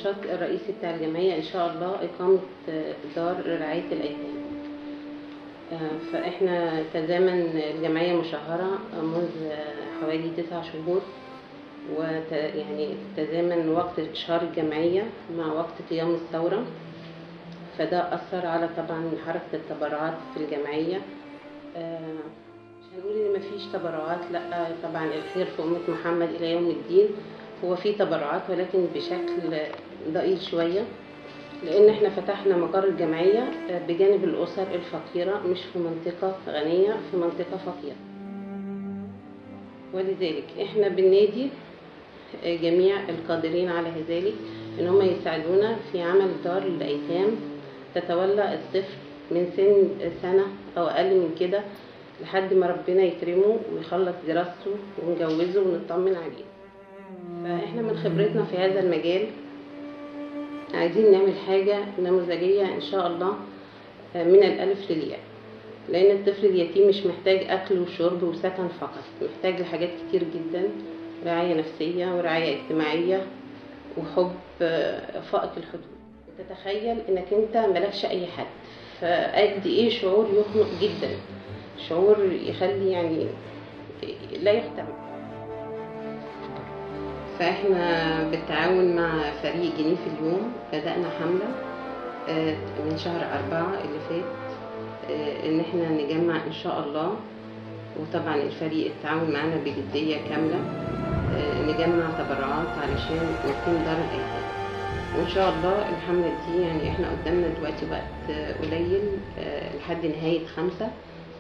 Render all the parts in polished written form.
النشاط الرئيسي بتاع الجمعية إن شاء الله إقامة دار رعاية الأيتام. فإحنا تزامن الجمعية مشهرة منذ حوالي 9 شهور، يعني تزامن وقت إشهار الجمعية مع وقت قيام الثورة، فده أثر على طبعا حركة التبرعات في الجمعية. مش هنقول إن مفيش تبرعات، لأ طبعا الخير في أمة محمد إلى يوم الدين، هو في تبرعات ولكن بشكل ضئيل شوية، لأن احنا فتحنا مقر الجمعية بجانب الأسر الفقيرة، مش في منطقة غنية، في منطقة فقيرة. ولذلك احنا بننادي جميع القادرين على ذلك ان هم يساعدونا في عمل دار للأيتام تتولى الطفل من سن سنة أو أقل من كده لحد ما ربنا يكرمه ويخلص دراسته ونجوزه ونطمن عليه. فاحنا من خبرتنا في هذا المجال عايزين نعمل حاجة نموذجية إن شاء الله من الألف للياء، لأن الطفل اليتيم مش محتاج أكل وشرب وسكن فقط، محتاج لحاجات كتير جدا، رعاية نفسية ورعاية اجتماعية وحب فائق الحدود. تتخيل إنك أنت ملكش أي حد، فقد إيه شعور يخنق جدا، شعور يخلي يعني لا يحتمل. فاحنا بالتعاون مع فريق جنيه في اليوم بدأنا حملة من شهر 4 اللي فات، ان احنا نجمع ان شاء الله، وطبعا الفريق التعاون معنا بجدية كاملة، نجمع تبرعات علشان نقيم دار الأيتام. وان شاء الله الحملة دي يعني احنا قدامنا دلوقتي وقت قليل لحد نهاية 5،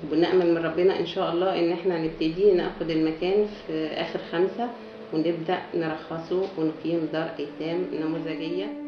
وبنأمل من ربنا ان شاء الله ان احنا نبتدي ناخد المكان في اخر 5 ونبدأ نرخصه ونقيم دار أيتام نموذجية.